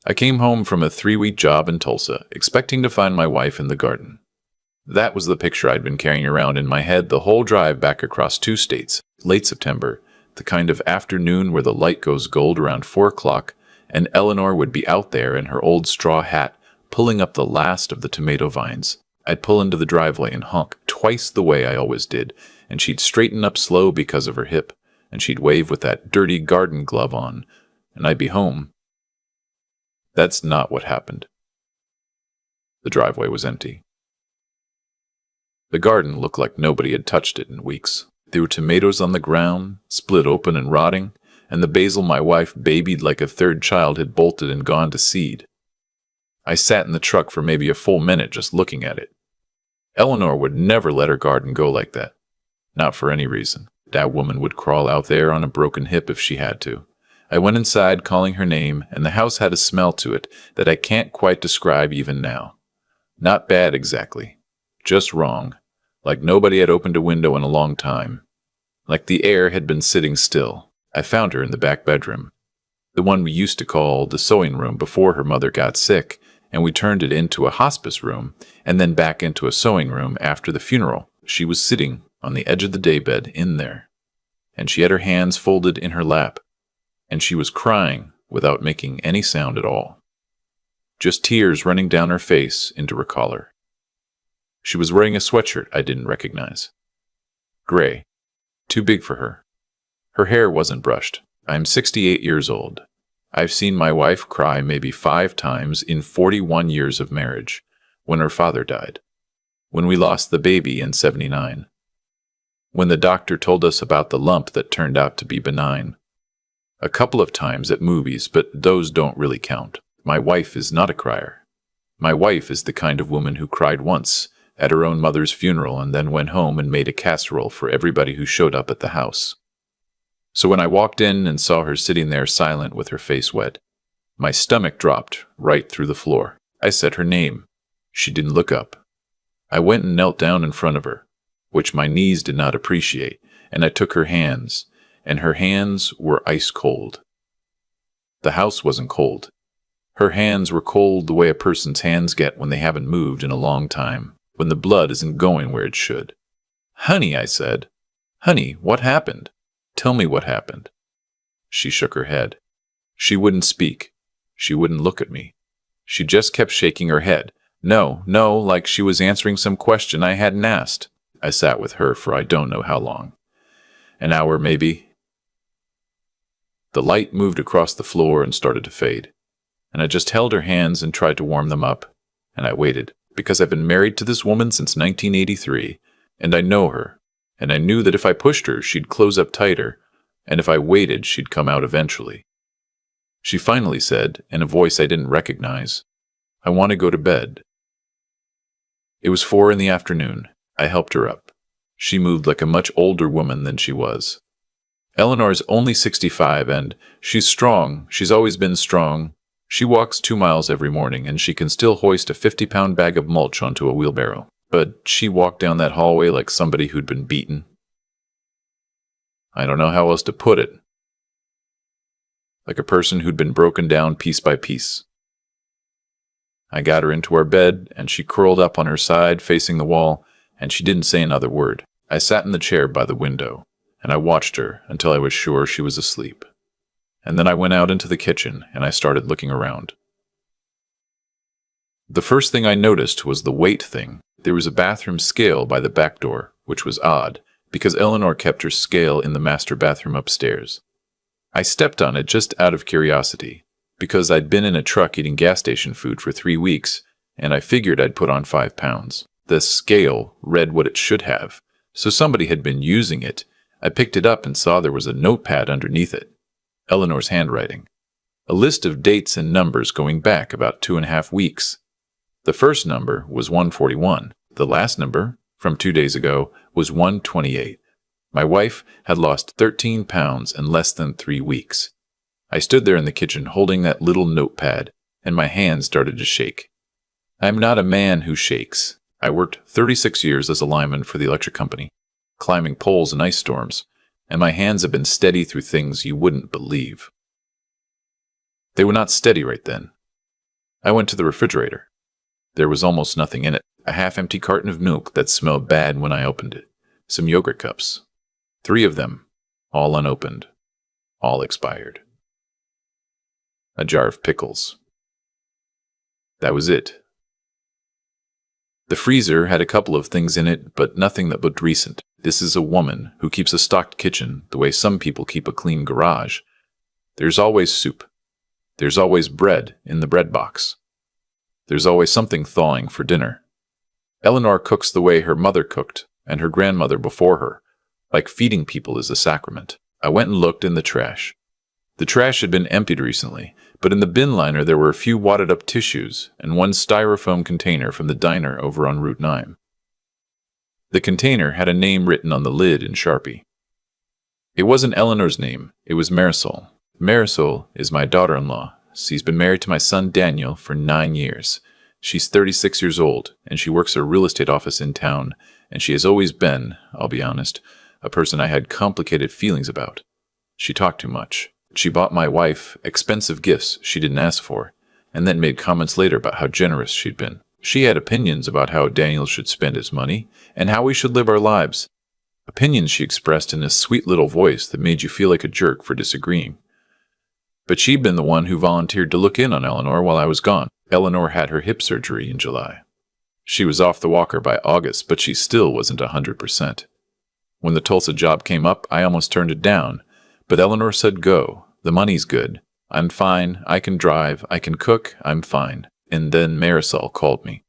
I came home from a 3-week job in Tulsa, expecting to find my wife in the garden. That was the picture I'd been carrying around in my head the whole drive back across 2 states. Late September, the kind of afternoon where the light goes gold around 4 o'clock, and Eleanor would be out there in her old straw hat, pulling up the last of the tomato vines. I'd pull into the driveway and honk twice the way I always did, and she'd straighten up slow because of her hip, and she'd wave with that dirty garden glove on, and I'd be home. That's not what happened. The driveway was empty. The garden looked like nobody had touched it in weeks. There were tomatoes on the ground, split open and rotting, and the basil my wife babied like a third child had bolted and gone to seed. I sat in the truck for maybe a full minute just looking at it. Eleanor would never let her garden go like that. Not for any reason. That woman would crawl out there on a broken hip if she had to. I went inside calling her name, and the house had a smell to it that I can't quite describe even now. Not bad exactly. Just wrong. Like nobody had opened a window in a long time. Like the air had been sitting still. I found her in the back bedroom. The one we used to call the sewing room before her mother got sick, and we turned it into a hospice room, and then back into a sewing room after the funeral. She was sitting on the edge of the daybed in there, and she had her hands folded in her lap, and she was crying without making any sound at all. Just tears running down her face into her collar. She was wearing a sweatshirt I didn't recognize. Gray. Too big for her. Her hair wasn't brushed. I'm 68 years old. I've seen my wife cry maybe 5 times in 41 years of marriage, when her father died, when we lost the baby in 79, when the doctor told us about the lump that turned out to be benign. A couple of times at movies, but those don't really count. My wife is not a crier. My wife is the kind of woman who cried once at her own mother's funeral and then went home and made a casserole for everybody who showed up at the house. So when I walked in and saw her sitting there silent with her face wet, my stomach dropped right through the floor. I said her name. She didn't look up. I went and knelt down in front of her, which my knees did not appreciate, and I took her hands, and her hands were ice cold. The house wasn't cold. Her hands were cold the way a person's hands get when they haven't moved in a long time, when the blood isn't going where it should. "Honey," I said. "Honey, what happened? Tell me what happened." She shook her head. She wouldn't speak. She wouldn't look at me. She just kept shaking her head. No, like she was answering some question I hadn't asked. I sat with her for I don't know how long. An hour, maybe. The light moved across the floor and started to fade, and I just held her hands and tried to warm them up, and I waited, because I've been married to this woman since 1983, and I know her, and I knew that if I pushed her, she'd close up tighter, and if I waited, she'd come out eventually. She finally said, in a voice I didn't recognize, "I want to go to bed." It was 4 in the afternoon. I helped her up. She moved like a much older woman than she was. Eleanor's only 65, and she's strong. She's always been strong. She walks 2 miles every morning, and she can still hoist a 50-pound bag of mulch onto a wheelbarrow. But she walked down that hallway like somebody who'd been beaten. I don't know how else to put it. Like a person who'd been broken down piece by piece. I got her into our bed, and she curled up on her side facing the wall, and she didn't say another word. I sat in the chair by the window, and I watched her until I was sure she was asleep. And then I went out into the kitchen, and I started looking around. The first thing I noticed was the weight thing. There was a bathroom scale by the back door, which was odd, because Eleanor kept her scale in the master bathroom upstairs. I stepped on it just out of curiosity, because I'd been in a truck eating gas station food for 3 weeks, and I figured I'd put on 5 pounds. The scale read what it should have, so somebody had been using it. I picked it up and saw there was a notepad underneath it. Eleanor's handwriting. A list of dates and numbers going back about 2.5 weeks. The first number was 141. The last number, from 2 days ago, was 128. My wife had lost 13 pounds in less than 3 weeks. I stood there in the kitchen holding that little notepad, and my hands started to shake. I'm not a man who shakes. I worked 36 years as a lineman for the electric company, climbing poles in ice storms, and my hands have been steady through things you wouldn't believe. They were not steady right then. I went to the refrigerator. There was almost nothing in it. A half-empty carton of milk that smelled bad when I opened it. Some yogurt cups. 3 of them, all unopened. All expired. A jar of pickles. That was it. The freezer had a couple of things in it, but nothing that looked recent. This is a woman who keeps a stocked kitchen the way some people keep a clean garage. There's always soup. There's always bread in the bread box. There's always something thawing for dinner. Eleanor cooks the way her mother cooked, and her grandmother before her, like feeding people is a sacrament. I went and looked in the trash. The trash had been emptied recently, but in the bin liner there were a few wadded-up tissues and one styrofoam container from the diner over on Route 9. The container had a name written on the lid in Sharpie. It wasn't Eleanor's name, it was Marisol. Marisol is my daughter-in-law. She's been married to my son Daniel for 9 years. She's 36 years old, and she works at a real estate office in town, and she has always been, I'll be honest, a person I had complicated feelings about. She talked too much. She bought my wife expensive gifts she didn't ask for, and then made comments later about how generous she'd been. She had opinions about how Daniel should spend his money, and how we should live our lives. Opinions she expressed in a sweet little voice that made you feel like a jerk for disagreeing. But she'd been the one who volunteered to look in on Eleanor while I was gone. Eleanor had her hip surgery in July. She was off the walker by August, but she still wasn't 100%. When the Tulsa job came up, I almost turned it down, but Eleanor said go. The money's good. I'm fine. I can drive. I can cook. I'm fine. And then Marisol called me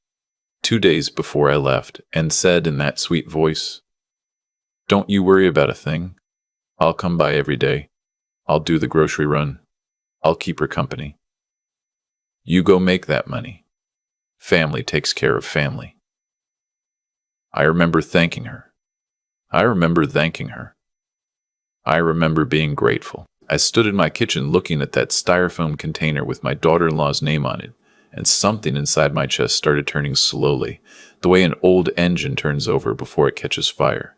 2 days before I left and said in that sweet voice, "Don't you worry about a thing. I'll come by every day. I'll do the grocery run. I'll keep her company. You go make that money. Family takes care of family." I remember thanking her. I remember thanking her. I remember being grateful. I stood in my kitchen looking at that styrofoam container with my daughter-in-law's name on it, and something inside my chest started turning slowly, the way an old engine turns over before it catches fire.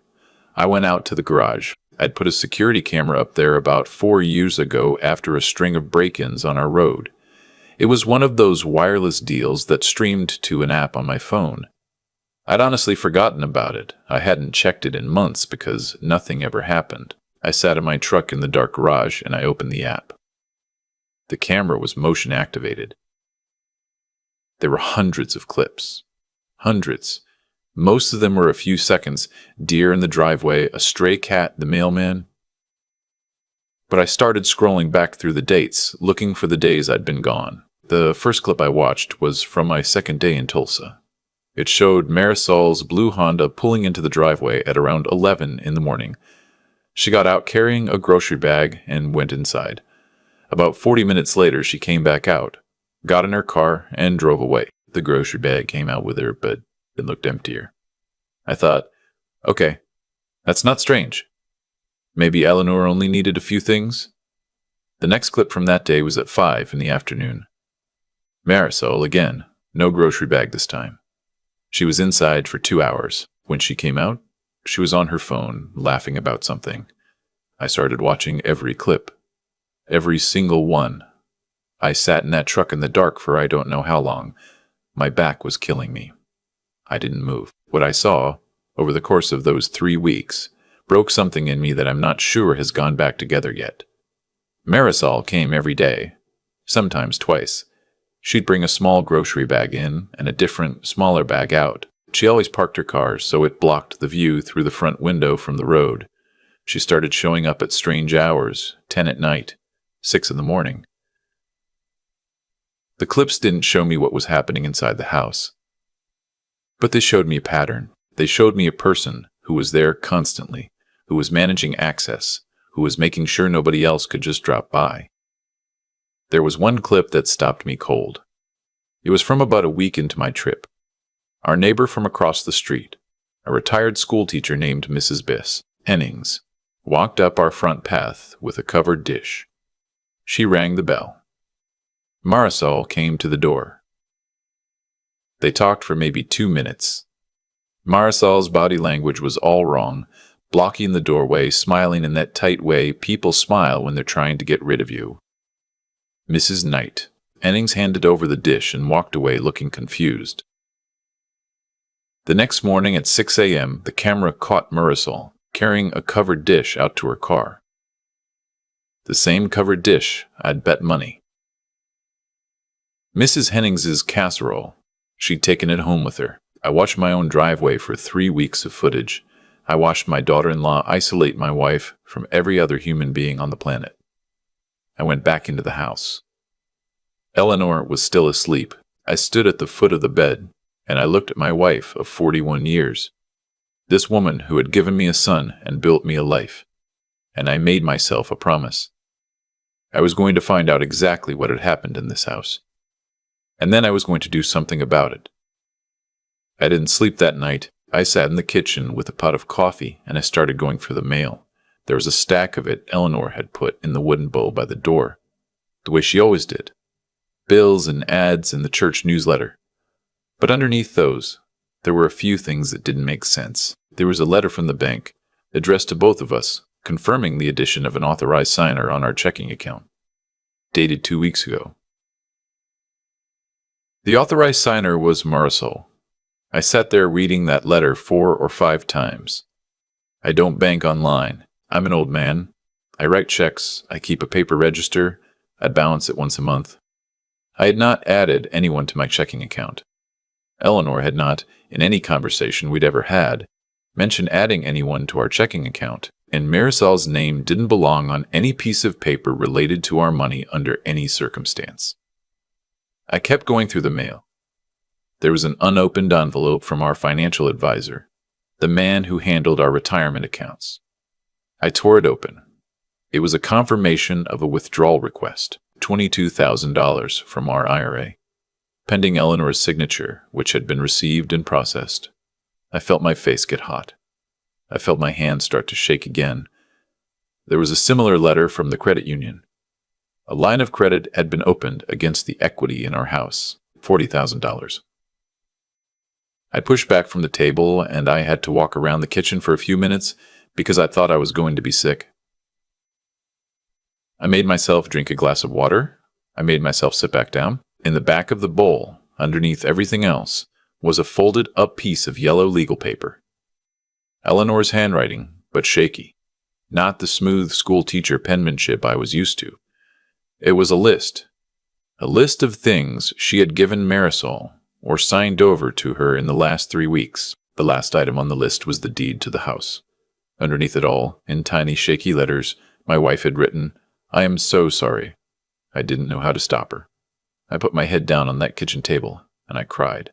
I went out to the garage. I'd put a security camera up there about 4 years ago after a string of break-ins on our road. It was one of those wireless deals that streamed to an app on my phone. I'd honestly forgotten about it. I hadn't checked it in months because nothing ever happened. I sat in my truck in the dark garage and I opened the app. The camera was motion activated. There were hundreds of clips. Hundreds. Most of them were a few seconds. Deer in the driveway, a stray cat, the mailman. But I started scrolling back through the dates, looking for the days I'd been gone. The first clip I watched was from my second day in Tulsa. It showed Marisol's blue Honda pulling into the driveway at around 11 in the morning. She got out carrying a grocery bag and went inside. About 40 minutes later, she came back out, got in her car, and drove away. The grocery bag came out with her, but it looked emptier. I thought, okay, that's not strange. Maybe Eleanor only needed a few things. The next clip from that day was at 5 in the afternoon. Marisol again, no grocery bag this time. She was inside for 2 hours. When she came out, she was on her phone, laughing about something. I started watching every clip. Every single one. I sat in that truck in the dark for I don't know how long. My back was killing me. I didn't move. What I saw, over the course of those 3 weeks, broke something in me that I'm not sure has gone back together yet. Marisol came every day, sometimes twice. She'd bring a small grocery bag in and a different, smaller bag out. She always parked her car so it blocked the view through the front window from the road. She started showing up at strange hours, 10 at night, 6 in the morning. The clips didn't show me what was happening inside the house. But they showed me a pattern. They showed me a person who was there constantly, who was managing access, who was making sure nobody else could just drop by. There was one clip that stopped me cold. It was from about a week into my trip. Our neighbor from across the street, a retired schoolteacher named Mrs. Biss, Hennings, walked up our front path with a covered dish. She rang the bell. Marisol came to the door. They talked for maybe 2 minutes. Marisol's body language was all wrong, blocking the doorway, smiling in that tight way people smile when they're trying to get rid of you. Mrs. Knight, Hennings handed over the dish and walked away looking confused. The next morning at 6 a.m., the camera caught Marisol carrying a covered dish out to her car. The same covered dish I'd bet money. Mrs. Hennings's casserole. She'd taken it home with her. I watched my own driveway for 3 weeks of footage. I watched my daughter-in-law isolate my wife from every other human being on the planet. I went back into the house. Eleanor was still asleep. I stood at the foot of the bed, and I looked at my wife of 41 years. This woman who had given me a son and built me a life. And I made myself a promise. I was going to find out exactly what had happened in this house. And then I was going to do something about it. I didn't sleep that night. I sat in the kitchen with a pot of coffee, and I started going for the mail. There was a stack of it Eleanor had put in the wooden bowl by the door, the way she always did. Bills and ads in the church newsletter. But underneath those, there were a few things that didn't make sense. There was a letter from the bank, addressed to both of us, confirming the addition of an authorized signer on our checking account, dated 2 weeks ago. The authorized signer was Marisol. I sat there reading that letter 4 or 5 times. I don't bank online. I'm an old man. I write checks. I keep a paper register. I balance it once a month. I had not added anyone to my checking account. Eleanor had not, in any conversation we'd ever had, mentioned adding anyone to our checking account, and Marisol's name didn't belong on any piece of paper related to our money under any circumstance. I kept going through the mail. There was an unopened envelope from our financial advisor, the man who handled our retirement accounts. I tore it open. It was a confirmation of a withdrawal request, $22,000 from our IRA, pending Eleanor's signature, which had been received and processed. I felt my face get hot. I felt my hands start to shake again. There was a similar letter from the credit union. A line of credit had been opened against the equity in our house, $40,000. I pushed back from the table, and I had to walk around the kitchen for a few minutes because I thought I was going to be sick. I made myself drink a glass of water. I made myself sit back down. In the back of the bowl, underneath everything else, was a folded-up piece of yellow legal paper. Eleanor's handwriting, but shaky. Not the smooth school-teacher penmanship I was used to. It was a list of things she had given Marisol or signed over to her in the last 3 weeks. The last item on the list was the deed to the house. Underneath it all, in tiny shaky letters, my wife had written, "I am so sorry." I didn't know how to stop her. I put my head down on that kitchen table, and I cried.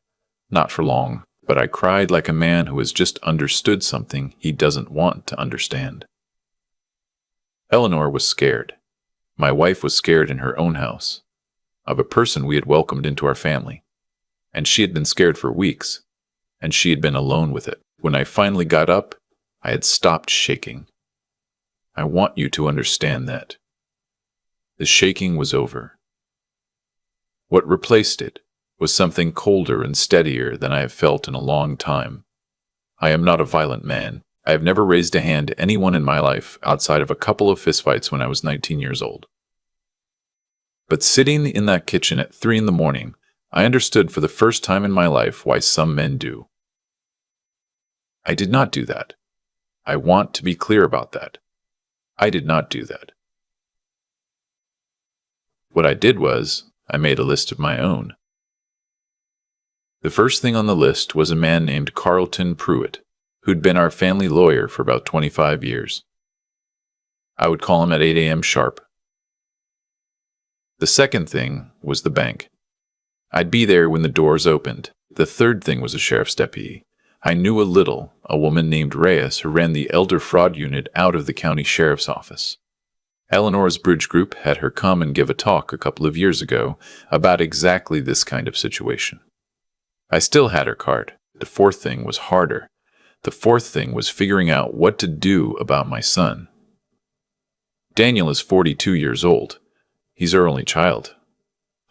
Not for long, but I cried like a man who has just understood something he doesn't want to understand. Eleanor was scared. My wife was scared in her own house, of a person we had welcomed into our family. And she had been scared for weeks, and she had been alone with it. When I finally got up, I had stopped shaking. I want you to understand that. The shaking was over. What replaced it was something colder and steadier than I have felt in a long time. I am not a violent man. I have never raised a hand to anyone in my life outside of a couple of fistfights when I was 19 years old. But sitting in that kitchen at 3 in the morning, I understood for the first time in my life why some men do. I did not do that. I want to be clear about that. I did not do that. What I did was, I made a list of my own. The first thing on the list was a man named Carlton Pruitt, who'd been our family lawyer for about 25 years. I would call him at 8 a.m. sharp. The second thing was the bank. I'd be there when the doors opened. The third thing was a sheriff's deputy. I knew a woman named Reyes who ran the elder fraud unit out of the county sheriff's office. Eleanor's bridge group had her come and give a talk a couple of years ago about exactly this kind of situation. I still had her card. The fourth thing was harder. The fourth thing was figuring out what to do about my son. Daniel is 42 years old. He's our only child.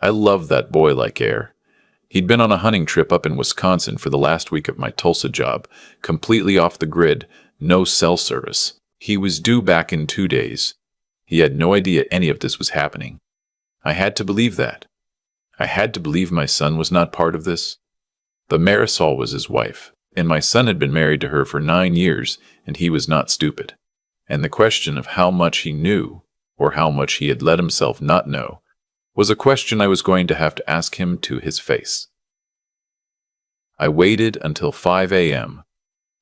I love that boy like air. He'd been on a hunting trip up in Wisconsin for the last week of my Tulsa job, completely off the grid, no cell service. He was due back in 2 days. He had no idea any of this was happening. I had to believe that. I had to believe my son was not part of this. But Marisol was his wife, and my son had been married to her for 9 years, and he was not stupid. And the question of how much he knew, or how much he had let himself not know, was a question I was going to have to ask him to his face. I waited until 5 a.m.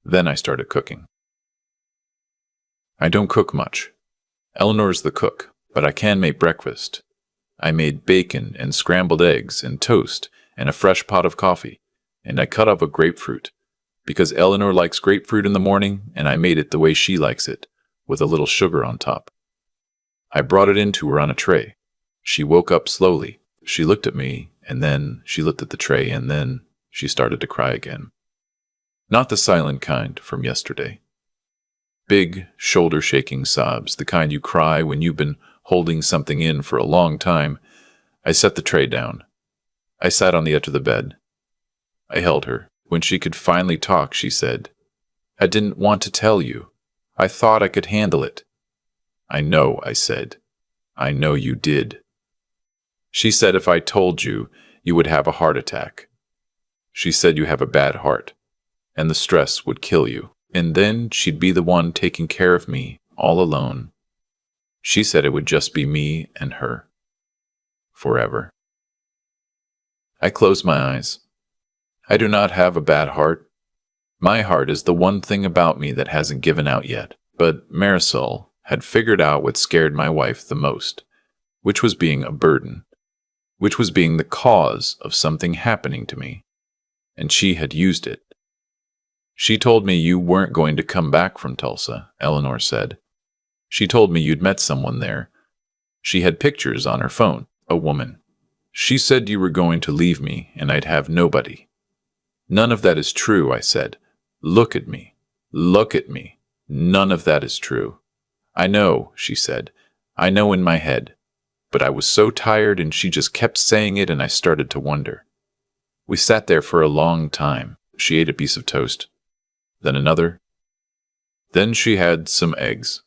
Then I started cooking. I don't cook much. Eleanor's the cook, but I can make breakfast. I made bacon and scrambled eggs and toast and a fresh pot of coffee, and I cut up a grapefruit, because Eleanor likes grapefruit in the morning, and I made it the way she likes it, with a little sugar on top. I brought it in to her on a tray. She woke up slowly. She looked at me, and then she looked at the tray, and then she started to cry again. Not the silent kind from yesterday. Big, shoulder-shaking sobs, the kind you cry when you've been holding something in for a long time. I set the tray down. I sat on the edge of the bed. I held her. When she could finally talk, she said, "I didn't want to tell you. I thought I could handle it." "I know," I said. "I know you did." She said if I told you, you would have a heart attack. She said you have a bad heart, and the stress would kill you, and then she'd be the one taking care of me, all alone. She said it would just be me and her. Forever. I closed my eyes. I do not have a bad heart. My heart is the one thing about me that hasn't given out yet. But Marisol had figured out what scared my wife the most, which was being a burden, which was being the cause of something happening to me. And she had used it. She told me you weren't going to come back from Tulsa, Eleanor said. She told me you'd met someone there. She had pictures on her phone, a woman. She said you were going to leave me and I'd have nobody. None of that is true, I said. Look at me. Look at me. None of that is true. I know, she said. I know in my head. But I was so tired and she just kept saying it and I started to wonder. We sat there for a long time. She ate a piece of toast. Then another. Then she had some eggs.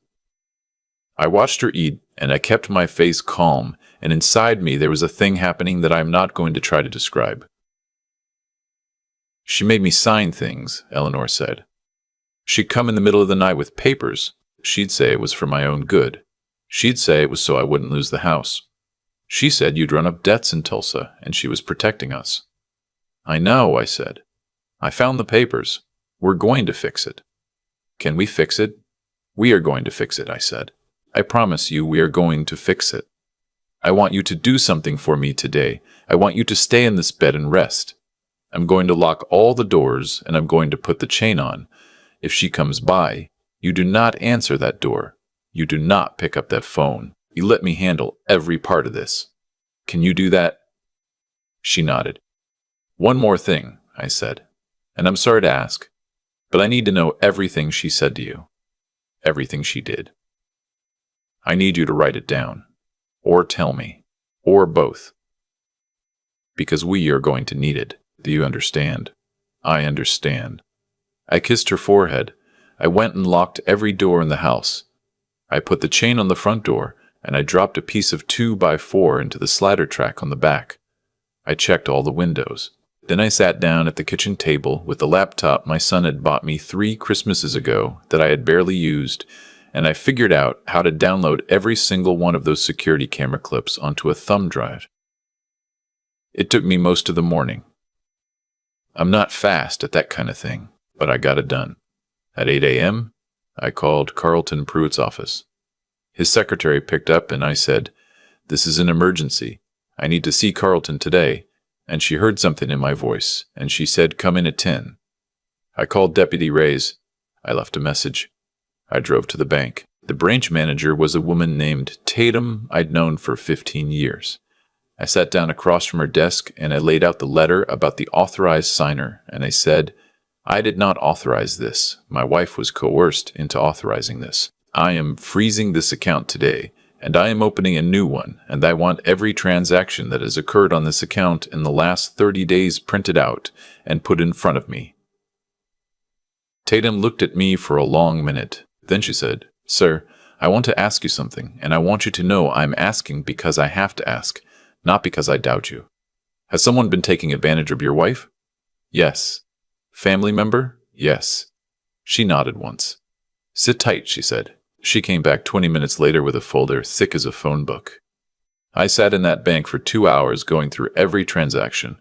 I watched her eat and I kept my face calm, and inside me there was a thing happening that I'm not going to try to describe. She made me sign things, Eleanor said. She'd come in the middle of the night with papers. She'd say it was for my own good. She'd say it was so I wouldn't lose the house. She said you'd run up debts in Tulsa, and she was protecting us. I know, I said. I found the papers. We're going to fix it. Can we fix it? We are going to fix it, I said. I promise you we are going to fix it. I want you to do something for me today. I want you to stay in this bed and rest. I'm going to lock all the doors, and I'm going to put the chain on. If she comes by, you do not answer that door. You do not pick up that phone. You let me handle every part of this. Can you do that? She nodded. One more thing, I said, and I'm sorry to ask, but I need to know everything she said to you. Everything she did. I need you to write it down, or tell me, or both. Because we are going to need it. Do you understand? I understand. I kissed her forehead. I went and locked every door in the house. I put the chain on the front door, and I dropped a piece of 2x4 into the slider track on the back. I checked all the windows. Then I sat down at the kitchen table with the laptop my son had bought me 3 Christmases ago that I had barely used, and I figured out how to download every single one of those security camera clips onto a thumb drive. It took me most of the morning. I'm not fast at that kind of thing, but I got it done. At 8 a.m., I called Carlton Pruitt's office. His secretary picked up and I said, "This is an emergency. I need to see Carlton today." And she heard something in my voice, and she said, "Come in at 10. I called Deputy Reyes. I left a message. I drove to the bank. The branch manager was a woman named Tatum I'd known for 15 years. I sat down across from her desk and I laid out the letter about the authorized signer, and I said, "I did not authorize this. My wife was coerced into authorizing this. I am freezing this account today, and I am opening a new one, and I want every transaction that has occurred on this account in the last 30 days printed out and put in front of me." Tatum looked at me for a long minute. Then she said, "Sir, I want to ask you something, and I want you to know I'm asking because I have to ask, not because I doubt you. Has someone been taking advantage of your wife? Yes. Family member? Yes. She nodded once. Sit tight, she said. She came back 20 minutes later with a folder thick as a phone book. I sat in that bank for 2 hours going through every transaction.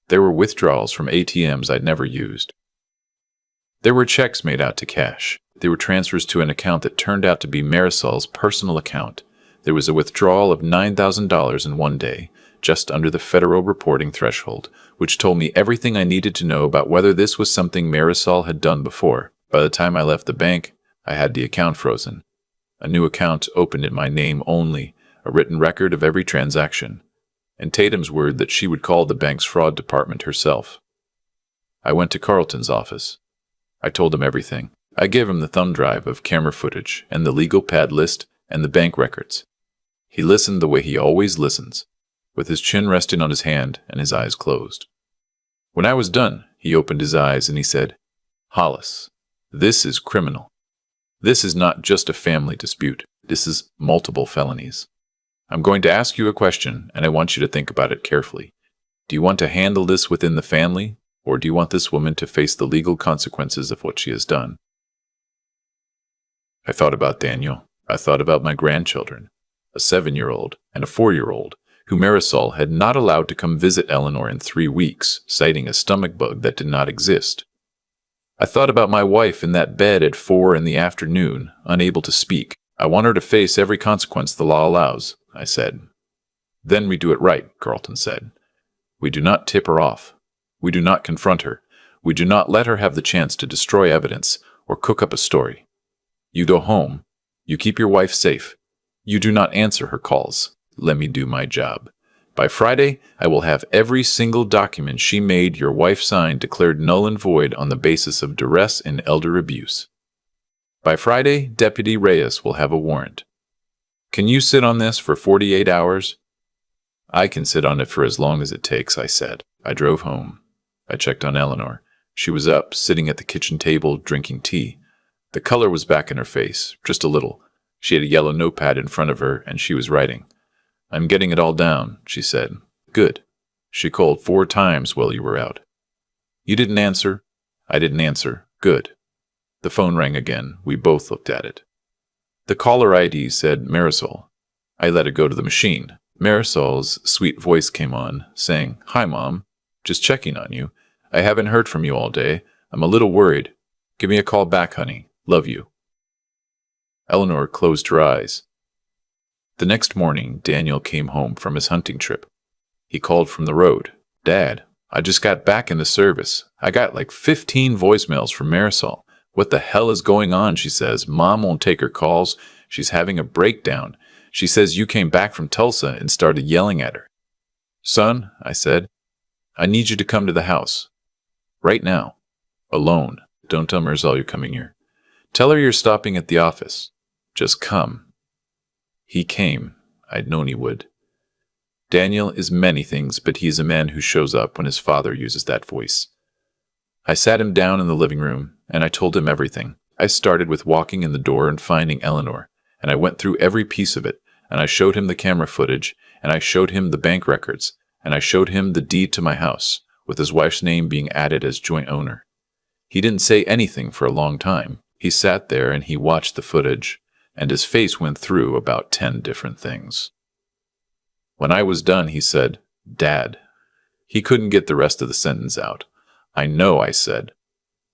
There were withdrawals from ATMs I'd never used. There were checks made out to cash. There were transfers to an account that turned out to be Marisol's personal account. There was a withdrawal of $9,000 in one day, just under the federal reporting threshold, which told me everything I needed to know about whether this was something Marisol had done before. By the time I left the bank, I had the account frozen. A new account opened in my name only, a written record of every transaction, and Tatum's word that she would call the bank's fraud department herself. I went to Carlton's office. I told him everything. I gave him the thumb drive of camera footage and the legal pad list and the bank records. He listened the way he always listens, with his chin resting on his hand and his eyes closed. When I was done, he opened his eyes and he said, Hollis, this is criminal. This is not just a family dispute. This is multiple felonies. I'm going to ask you a question, and I want you to think about it carefully. Do you want to handle this within the family, or do you want this woman to face the legal consequences of what she has done? I thought about Daniel. I thought about my grandchildren, a 7-year-old and a 4-year-old, who Marisol had not allowed to come visit Eleanor in 3 weeks, citing a stomach bug that did not exist. I thought about my wife in that bed at 4 in the afternoon, unable to speak. I want her to face every consequence the law allows, I said. Then we do it right, Carlton said. We do not tip her off. We do not confront her. We do not let her have the chance to destroy evidence or cook up a story. You go home. You keep your wife safe. You do not answer her calls. Let me do my job. By Friday, I will have every single document she made your wife sign declared null and void on the basis of duress and elder abuse. By Friday, Deputy Reyes will have a warrant. Can you sit on this for 48 hours? I can sit on it for as long as it takes, I said. I drove home. I checked on Eleanor. She was up, sitting at the kitchen table, drinking tea. The color was back in her face, just a little. She had a yellow notepad in front of her, and she was writing. I'm getting it all down, she said. Good. She called 4 times while you were out. You didn't answer. I didn't answer. Good. The phone rang again. We both looked at it. The caller ID said Marisol. I let it go to the machine. Marisol's sweet voice came on, saying, Hi, Mom. Just checking on you. I haven't heard from you all day. I'm a little worried. Give me a call back, honey. Love you. Eleanor closed her eyes. The next morning, Daniel came home from his hunting trip. He called from the road. Dad, I just got back in the service. I got like 15 voicemails from Marisol. What the hell is going on, she says. Mom won't take her calls. She's having a breakdown. She says you came back from Tulsa and started yelling at her. Son, I said, I need you to come to the house. Right now. Alone. Don't tell Marisol you're coming here. Tell her you're stopping at the office. Just come. He came. I'd known he would. Daniel is many things, but he is a man who shows up when his father uses that voice. I sat him down in the living room, and I told him everything. I started with walking in the door and finding Eleanor, and I went through every piece of it, and I showed him the camera footage, and I showed him the bank records, and I showed him the deed to my house, with his wife's name being added as joint owner. He didn't say anything for a long time. He sat there and he watched the footage, and his face went through about 10 different things. When I was done, he said, Dad. He couldn't get the rest of the sentence out. I know, I said.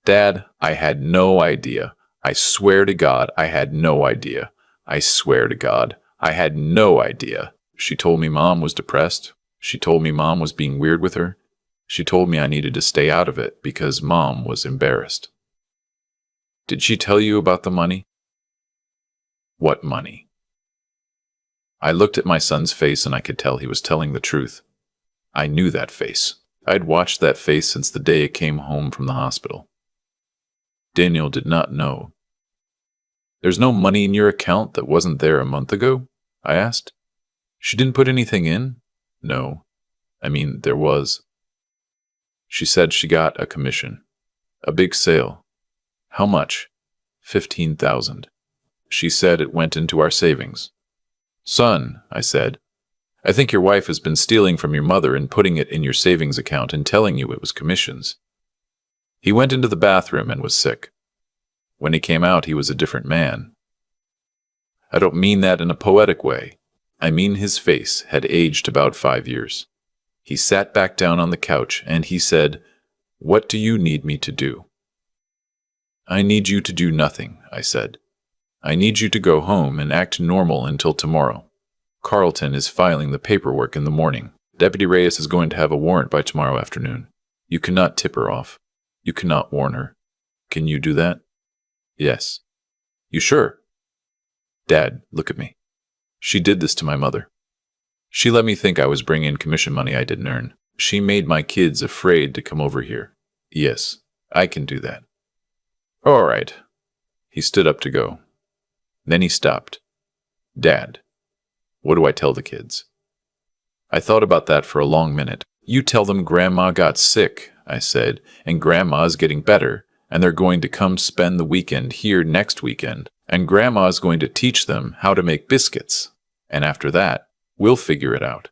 Dad, I had no idea. I swear to God, I had no idea. I swear to God, I had no idea. She told me Mom was depressed. She told me Mom was being weird with her. She told me I needed to stay out of it because Mom was embarrassed. Did she tell you about the money? What money? I looked at my son's face and I could tell he was telling the truth. I knew that face. I'd watched that face since the day it came home from the hospital. Daniel did not know. There's no money in your account that wasn't there a month ago? I asked. She didn't put anything in? No. I mean, there was. She said she got a commission. A big sale. How much? $15,000. She said it went into our savings. Son, I said, I think your wife has been stealing from your mother and putting it in your savings account and telling you it was commissions. He went into the bathroom and was sick. When he came out, he was a different man. I don't mean that in a poetic way. I mean his face had aged about 5 years. He sat back down on the couch and he said, "What do you need me to do?" "I need you to do nothing," I said. "I need you to go home and act normal until tomorrow. Carlton is filing the paperwork in the morning. Deputy Reyes is going to have a warrant by tomorrow afternoon. You cannot tip her off. You cannot warn her. Can you do that?" "Yes." "You sure?" "Dad, look at me. She did this to my mother. She let me think I was bringing in commission money I didn't earn. She made my kids afraid to come over here. Yes, I can do that." "All right." He stood up to go. Then he stopped. "Dad, what do I tell the kids?" I thought about that for a long minute. "You tell them Grandma got sick," I said, "and Grandma's getting better, and they're going to come spend the weekend here next weekend, and Grandma's going to teach them how to make biscuits, and after that, we'll figure it out."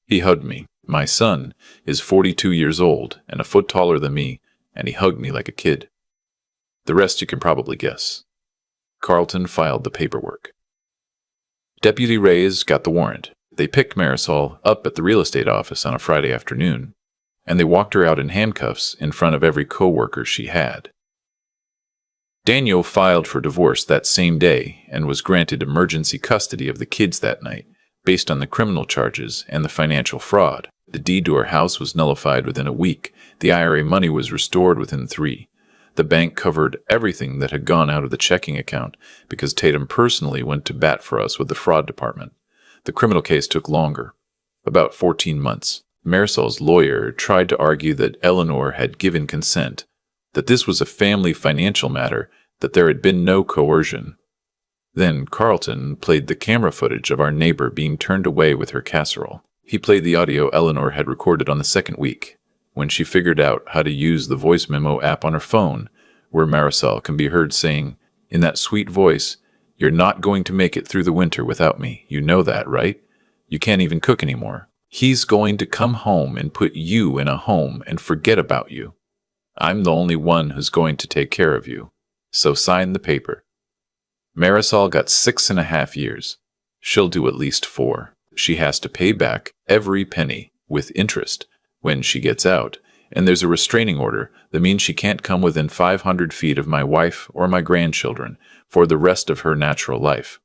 He hugged me. My son is 42 years old and a foot taller than me, and he hugged me like a kid. The rest you can probably guess. Carlton filed the paperwork. Deputy Reyes got the warrant. They picked Marisol up at the real estate office on a Friday afternoon, and they walked her out in handcuffs in front of every co-worker she had. Daniel filed for divorce that same day and was granted emergency custody of the kids that night, based on the criminal charges and the financial fraud. The deed to her house was nullified within a week. The IRA money was restored within 3. The bank covered everything that had gone out of the checking account because Tatum personally went to bat for us with the fraud department. The criminal case took longer, about 14 months. Marisol's lawyer tried to argue that Eleanor had given consent, that this was a family financial matter, that there had been no coercion. Then Carlton played the camera footage of our neighbor being turned away with her casserole. He played the audio Eleanor had recorded on the second week, when she figured out how to use the voice memo app on her phone, where Marisol can be heard saying, in that sweet voice, "You're not going to make it through the winter without me. You know that, right? You can't even cook anymore. He's going to come home and put you in a home and forget about you. I'm the only one who's going to take care of you. So sign the paper." Marisol got 6.5 years. She'll do at least 4. She has to pay back every penny with interest when she gets out, and there's a restraining order that means she can't come within 500 feet of my wife or my grandchildren for the rest of her natural life.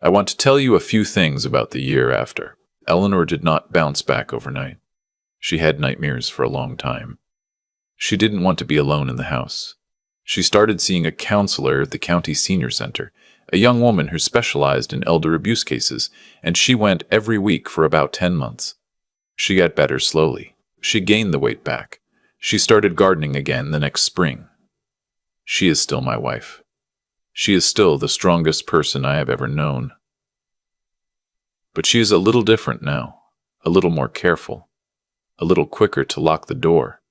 I want to tell you a few things about the year after. Eleanor did not bounce back overnight. She had nightmares for a long time. She didn't want to be alone in the house. She started seeing a counselor at the county senior center, a young woman who specialized in elder abuse cases, and she went every week for about 10 months. She got better slowly. She gained the weight back. She started gardening again the next spring. She is still my wife. She is still the strongest person I have ever known. But she is a little different now, a little more careful, a little quicker to lock the door,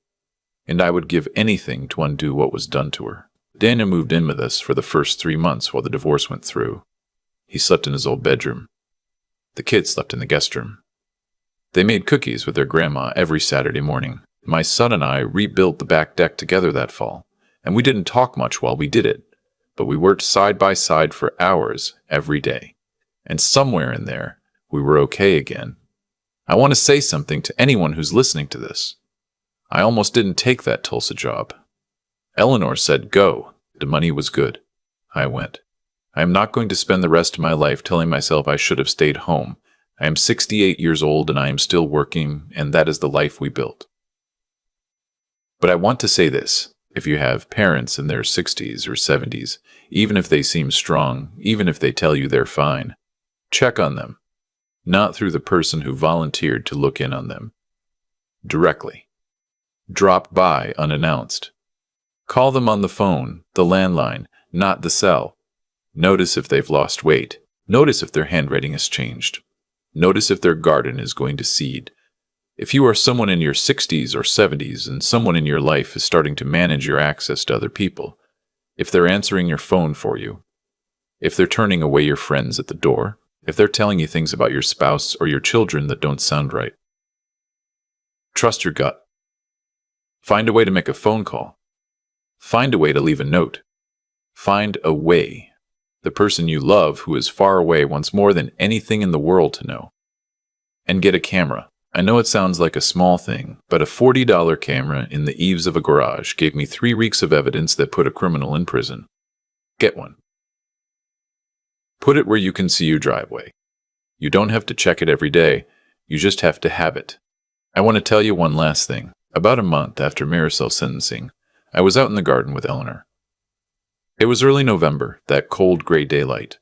and I would give anything to undo what was done to her. Daniel moved in with us for the first 3 months while the divorce went through. He slept in his old bedroom. The kids slept in the guest room. They made cookies with their grandma every Saturday morning. My son and I rebuilt the back deck together that fall, and we didn't talk much while we did it, but we worked side by side for hours every day. And somewhere in there, we were okay again. I want to say something to anyone who's listening to this. I almost didn't take that Tulsa job. Eleanor said go. The money was good. I went. I am not going to spend the rest of my life telling myself I should have stayed home. I am 68 years old and I am still working, and that is the life we built. But I want to say this. If you have parents in their 60s or 70s, even if they seem strong, even if they tell you they're fine, check on them. Not through the person who volunteered to look in on them. Directly. Drop by unannounced. Call them on the phone, the landline, not the cell. Notice if they've lost weight. Notice if their handwriting has changed. Notice if their garden is going to seed. If you are someone in your 60s or 70s and someone in your life is starting to manage your access to other people, if they're answering your phone for you, if they're turning away your friends at the door, if they're telling you things about your spouse or your children that don't sound right. Trust your gut. Find a way to make a phone call. Find a way to leave a note. Find a way. The person you love who is far away wants more than anything in the world to know. And get a camera. I know it sounds like a small thing, but a $40 camera in the eaves of a garage gave me 3 weeks of evidence that put a criminal in prison. Get one. Put it where you can see your driveway. You don't have to check it every day. You just have to have it. I want to tell you one last thing. About a month after Marisol's sentencing, I was out in the garden with Eleanor. It was early November, that cold gray daylight.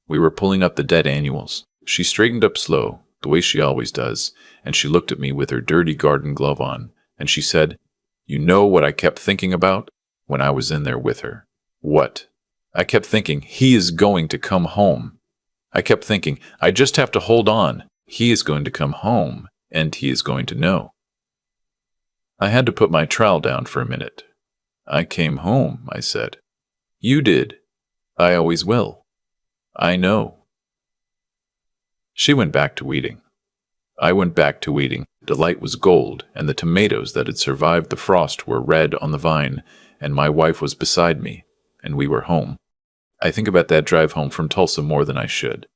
We were pulling up the dead annuals. She straightened up slow, the way she always does, and she looked at me with her dirty garden glove on, and she said, "You know what I kept thinking about when I was in there with her?" "What?" "I kept thinking, he is going to come home. I kept thinking, I just have to hold on. He is going to come home, and he is going to know." I had to put my trowel down for a minute. "I came home," I said. "You did. I always will. I know." She went back to weeding. I went back to weeding. The light was gold, and the tomatoes that had survived the frost were red on the vine, and my wife was beside me, and we were home. I think about that drive home from Tulsa more than I should.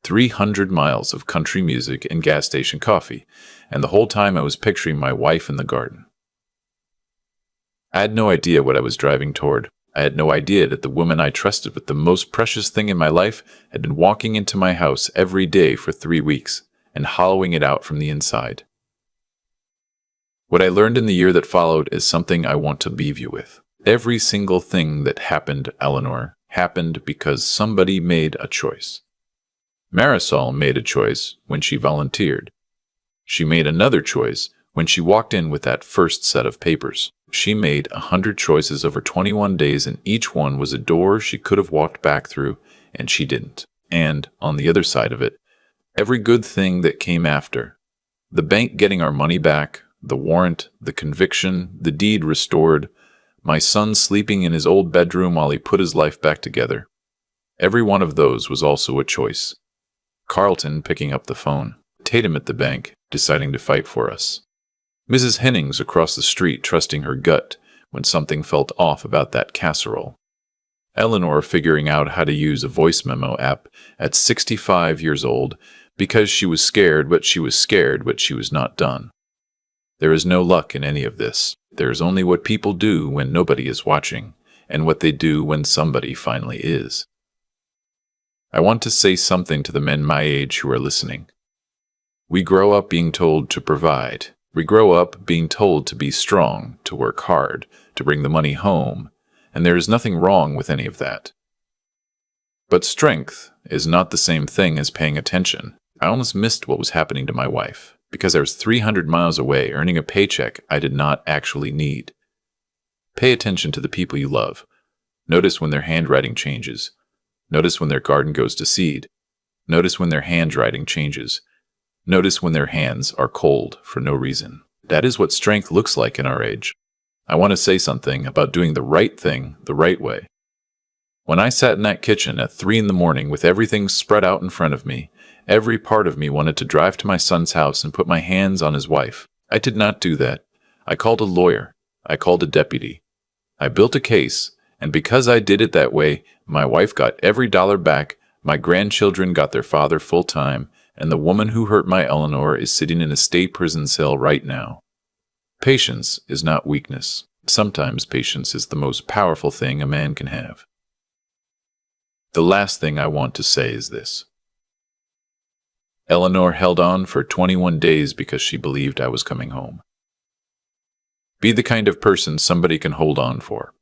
300 miles of country music and gas station coffee, and the whole time I was picturing my wife in the garden. I had no idea what I was driving toward. I had no idea that the woman I trusted with the most precious thing in my life had been walking into my house every day for 3 weeks and hollowing it out from the inside. What I learned in the year that followed is something I want to leave you with. Every single thing that happened, Eleanor, happened because somebody made a choice. Marisol made a choice when she volunteered. She made another choice when she walked in with that first set of papers. She made 100 choices over 21 days, and each one was a door she could have walked back through, and she didn't. And, on the other side of it, every good thing that came after. The bank getting our money back, the warrant, the conviction, the deed restored, my son sleeping in his old bedroom while he put his life back together. Every one of those was also a choice. Carlton picking up the phone. Tatum at the bank, deciding to fight for us. Mrs. Hennings across the street trusting her gut when something felt off about that casserole. Eleanor figuring out how to use a voice memo app at 65 years old because she was scared, but she was not done. There is no luck in any of this. There is only what people do when nobody is watching, and what they do when somebody finally is. I want to say something to the men my age who are listening. We grow up being told to provide. We grow up being told to be strong, to work hard, to bring the money home, and there is nothing wrong with any of that. But strength is not the same thing as paying attention. I almost missed what was happening to my wife, because I was 300 miles away earning a paycheck I did not actually need. Pay attention to the people you love. Notice when their handwriting changes. Notice when their garden goes to seed. Notice when their handwriting changes. Notice when their hands are cold for no reason. That is what strength looks like in our age. I want to say something about doing the right thing the right way. When I sat in that kitchen at 3 a.m. with everything spread out in front of me, every part of me wanted to drive to my son's house and put my hands on his wife. I did not do that. I called a lawyer. I called a deputy. I built a case, and because I did it that way, my wife got every dollar back, my grandchildren got their father full-time, and the woman who hurt my Eleanor is sitting in a state prison cell right now. Patience is not weakness. Sometimes patience is the most powerful thing a man can have. The last thing I want to say is this. Eleanor held on for 21 days because she believed I was coming home. Be the kind of person somebody can hold on for.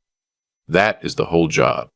That is the whole job.